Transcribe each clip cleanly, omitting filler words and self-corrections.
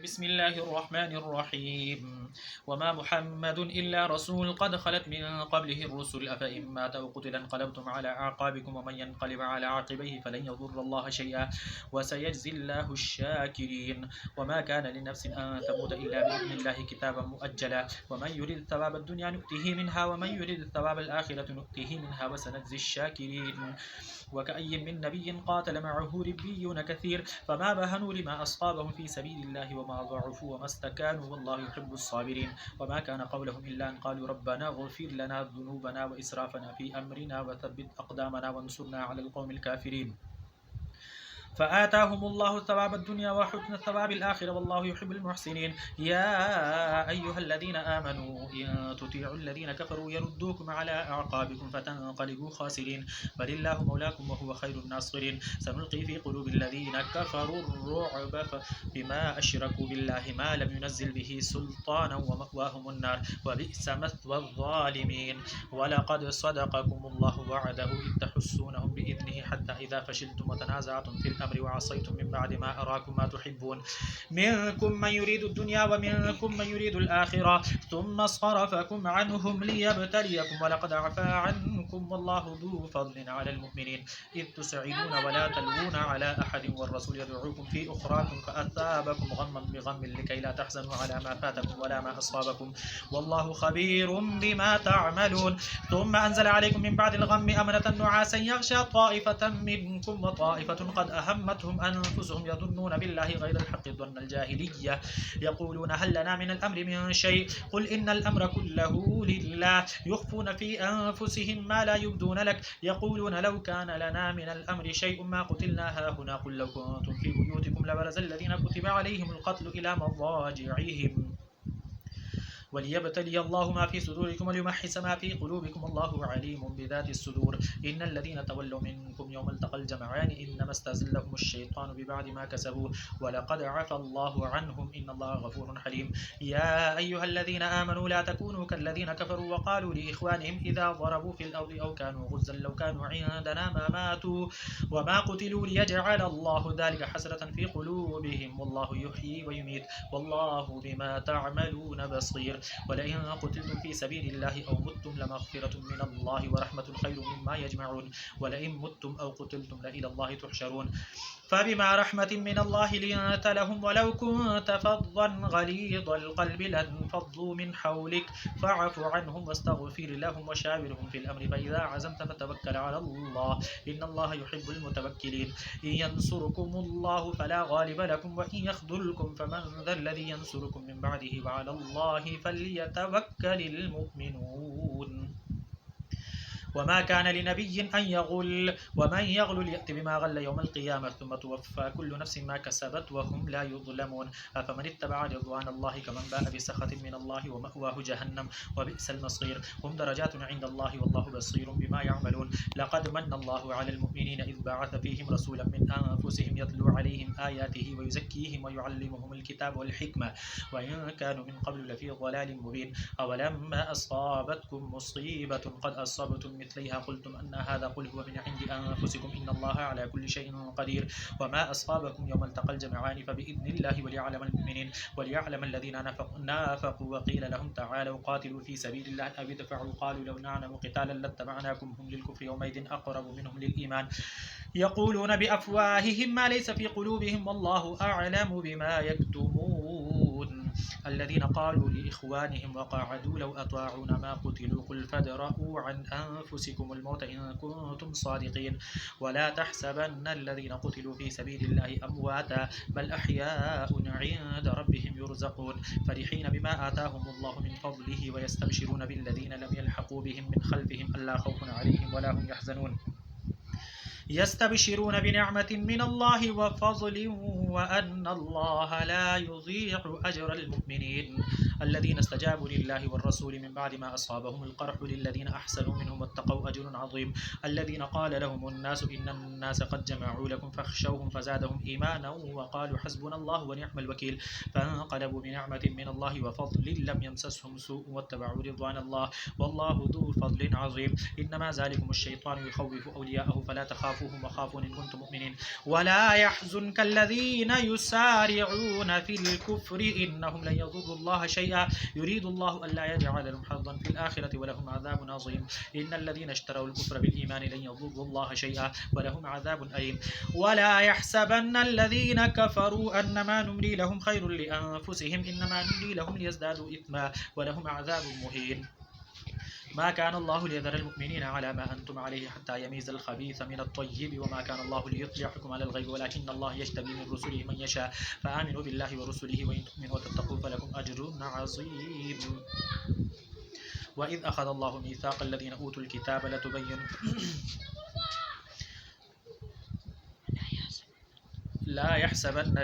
بسم الله الرحمن الرحيم وما محمد إلا رسول قد خلت من قبله الرسل أفإن مات أو قتل انقلبتم على أعقابكم ومن ينقلب على عقبيه فلن يضر الله شيئا وسيجزي الله الشاكرين وما كان لنفس أن تموت إلا بإذن الله كتابا مؤجلا ومن يريد ثواب الدنيا نؤته منها ومن يريد ثواب الآخرة نؤته منها وسنجزي الشاكرين وكأي من نبي قاتل معه ربيون كثير فما بهنوا لما أصابهم في سبيل الله وما ضعفوا وما استكانوا والله يحب الصابرين وما كان قولهم إلا أن قالوا ربنا اغفر لنا ذنوبنا وإسرافنا في أمرنا وثبت أقدامنا وانصرنا على القوم الكافرين فآتاهم الله ثواب الدنيا وحسن ثواب الآخرة والله يحب المحسنين يا أيها الذين آمنوا إن تطيعوا الذين كفروا يردوكم على أعقابكم فتنقلبوا خاسرين بل الله مولاكم وهو خير الناصرين سنلقي في قلوب الذين كفروا الرعب بما أشركوا بالله ما لم ينزل به سلطانا ومأواهم النار وبئس مثوى الظالمين ولقد صدقكم الله وعده إذ تحسونهم بإذنه حتى إذا فشلتم وتنازعتم في الأمر وعصيتم من بعد ما أراكم ما تحبون منكم من يريد الدنيا ومنكم من يريد الآخرة ثم صرفكم عنهم ليبتليكم ولقد عفا عنكم والله ذو فضل على المؤمنين إذ تسعدون ولا تلوون على أحد والرسول يدعوكم في أخراكم فأثابكم غما بغم لكي لا تحزنوا على ما فاتكم ولا ما أصابكم والله خبير بما تعملون ثم أنزل عليكم من بعد الغم أمنة نعاسا يغشى طائفة منكم وطائفة قد أهمتهم أنفسهم يظنون بالله غير الحق ظن الجاهلية يقولون هل لنا من الأمر من شيء قل إن الأمر كله لله يخفون في أنفسهم ما لا يبدون لك يقولون لو كان لنا من الأمر شيء ما قتلنا هاهنا قل لو كنتم في بيوتكم لبرز الذين كتب عليهم القتل إلى مضاجعهم وليبتلي الله ما في صدوركم وليمحص ما في قلوبكم الله عليم بذات الصدور إن الذين تولوا منكم يوم التقى الجمعان إنما استزلهم الشيطان ببعد ما كسبوا ولقد عفى الله عنهم إن الله غفور حليم يا أيها الذين آمنوا لا تكونوا كالذين كفروا وقالوا لإخوانهم إذا ضربوا في الأرض أو كانوا غزا لو كانوا عندنا ما ماتوا وما قتلوا ليجعل الله ذلك حسرة في قلوبهم والله يحيي ويميت والله بما تعملون بصير ولئن قتلتم في سبيل الله أو متم لمغفرة من الله ورحمة خير مما يجمعون ولئن متم أو قتلتم لإلى الله تحشرون فبما رحمة من الله لنت لهم ولو كنت فظا غليظ القلب لانفضوا من حولك فاعف عنهم واستغفر لهم وشاورهم في الأمر فإذا عزمت فتوكل على الله إن الله يحب المتوكلين إن ينصركم الله فلا غالب لكم وإن يخذلكم فمن ذا الذي ينصركم من بعده وعلى الله فليتوكل المؤمنون وما كان لنبي أن يغل ومن يغل يأتي بما غل يوم القيامة ثم توفى كل نفس ما كسبت وهم لا يظلمون أفمن اتبع رضوان الله كمن باء بسخط من الله ومأواه جهنم وبئس المصير هم درجات عند الله والله بصير بما يعملون لقد من الله على المؤمنين إذ بعث فيهم رسولا من أنفسهم يتلو عليهم آياته ويزكيهم ويعلمهم الكتاب والحكمة وإن كانوا من قبل لفي ضلال مبين أولما أصابتكم مصيبة قد أصابتم مثليها قلتم أن هذا قل هو من عند أنفسكم إن الله على كل شيء قدير وما أصابكم يوم التقى الجمعان فبإذن الله وليعلم المؤمنين وليعلم الذين نافقوا وقيل لهم تعالوا قاتلوا في سبيل الله أو ادفعوا قالوا لو نعلم قتالا لاتبعناكم هم للكفر يومئذ أقرب منهم للإيمان يقولون بأفواههم ما ليس في قلوبهم والله أعلم بما يكتمون الذين قالوا لإخوانهم وقعدوا لو أطاعونا ما قتلوا قل فادرءوا عن أنفسكم الموت إن كنتم صادقين ولا تحسبن الذين قتلوا في سبيل الله أمواتا بل أحياء عند ربهم يرزقون فرحين بما آتاهم الله من فضله ويستبشرون بالذين لم يلحقوا بهم من خلفهم ألا خوف عليهم ولا هم يحزنون يستبشرون بنعمة من الله وفضل وأن الله لا يضيع أجر المؤمنين الذين استجابوا لله والرسول من بعد ما أصابهم القرح للذين أحسنوا منهم واتقوا أجر عظيم الذين قال لهم الناس إن الناس قد جمعوا لكم فاخشوهم فزادهم إيمانا وقالوا حسبنا الله ونعم الوكيل فانقلبوا بنعمة من الله وفضل لم يمسسهم سوء واتبعوا رضوان الله والله ذو فضل عظيم إنما ذلكم الشيطان يخوف أولياءه فلا تخافوهم وخافون إن كنتم مؤمنين ولا يحزنك الذين يسارعون في الكفر إنهم لن يضروا الله شيئا يريد الله ألا يجعل لهم حظا في الآخرة ولهم عذاب عظيم إن الذين اشتروا الكفر بالإيمان لن يضروا الله شيئا ولهم عذاب أليم ولا يحسبن الذين كفروا أنما نملي لهم خير لأنفسهم إنما نملي لهم ليزدادوا إثما ولهم عذاب مهين ما كان الله ليذر المؤمنين على ما أنتم عليه حتى يميز الخبيث من الطيب وما كان الله ليطلعكم على الغيب ولكن الله يجتبي من رسله من يشاء فآمنوا بالله ورسله وإن تؤمنوا وتتقوا فلكم أجر عظيم وإذ أخذ الله ميثاق الذين أوتوا الكتاب لتبين لا يحسبن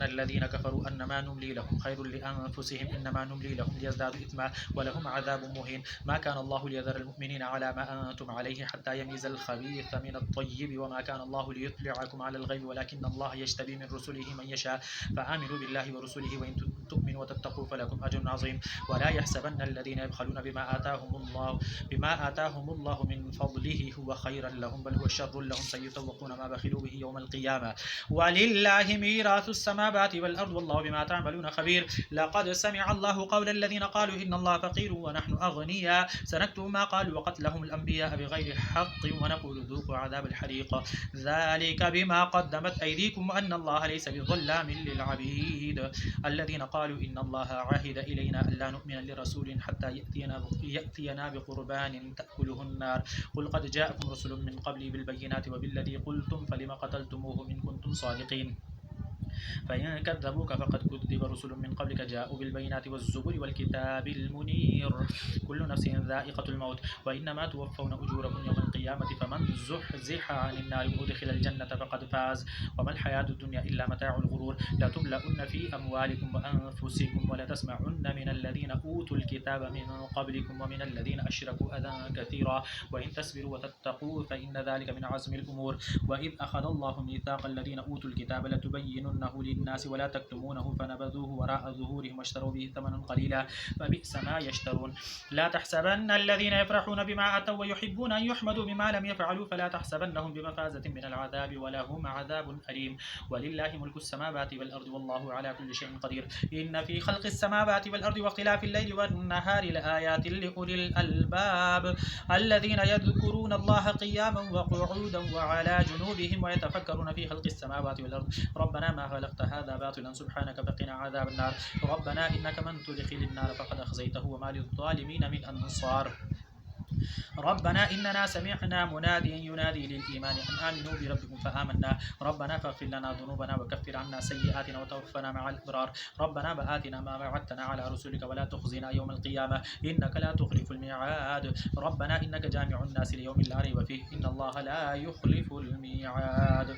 الذين كفروا أنما نملي لهم خير لأنفسهم إنما نملي لهم ليزدادوا إثما ولهم عذاب مهين ما كان الله ليذر المؤمنين على ما أنتم عليه حتى يميز الخبيث من الطيب وما كان الله ليطلعكم على الغيب ولكن الله يجتبي من رسله من يشاء فآمنوا بالله ورسله وإن تؤمنوا وتتقوا فلكم أجر عظيم ولا يحسبن الذين يبخلون بما آتاهم الله من فضله هو خيرا لهم بل هو شر لهم سيطوقون ما بخلوا به يوم القيامة ولله ميراث السماوات والأرض والله بما تعملون خبير لقد سمع الله قول الذين قالوا إن الله فقير ونحن أغنياء سنكتب ما قالوا وقتلهم الأنبياء بغير حق ونقول ذوقوا عذاب الحريق ذلك بما قدمت أيديكم وأن الله ليس بظلام للعبيد الذين قالوا إن الله عهد إلينا ألا نؤمن لرسول حتى يأتينا بقربان تأكله النار قل قد جاءكم رسل من قبلي بالبينات وبالذي قلتم فلم قتلتموهم إن كنتم صادقين فإن كذبوك فقد كذب رسل من قبلك جاءوا بالبينات والزبر والكتاب المنير كل نفس ذائقة الموت وإنما توفون أجوركم يوم القيامة فمن زحزح عن النار وأدخل الجنة فقد فاز وما الحياة الدنيا إلا متاع الغرور لتبلؤن في أموالكم وأنفسكم ولتسمعن من الذين أوتوا الكتاب من قبلكم ومن الذين أشركوا أذى كثيرا وإن تصبروا وتتقوا فإن ذلك من عزم الأمور وإذ أخذ الله ميثاق الذين أوتوا الكتاب لتبيننه للناس ولا تكتمونه فنبذوه وراء ظهورهم واشتروا به ثمنا قليلا فبئس ما يشترون لا تحسبن الذين يفرحون بما أتوا ويحبون أن يحمدوا بما لم يفعلوا فلا تحسبنهم بمفازة من العذاب ولهم عذاب أليم ولله ملك السماوات والأرض والله على كل شيء قدير إن في خلق السماوات والأرض واختلاف الليل والنهار لآيات لأولي الألباب الذين يذكرون الله قياما وقعودا وعلى جنوبهم ويتفكرون في خلق السماوات والأرض ربنا ما خلقت هذا باطلا سبحانك فقنا عذاب النار ربنا إنك من تدخل النار فقد أخزيته وما للظالمين من أنصار ربنا إننا سمعنا مناديا ينادي للإيمان أن آمنوا بربكم فآمنا ربنا فاغفر لنا ذنوبنا وكفر عنا سيئاتنا وتوفنا مع الأبرار ربنا وآتنا ما وعدتنا على رسلك ولا تخزنا يوم القيامة إنك لا تخلف الميعاد ربنا إنك جامع الناس ليوم لا ريب فيه إن الله لا يخلف الميعاد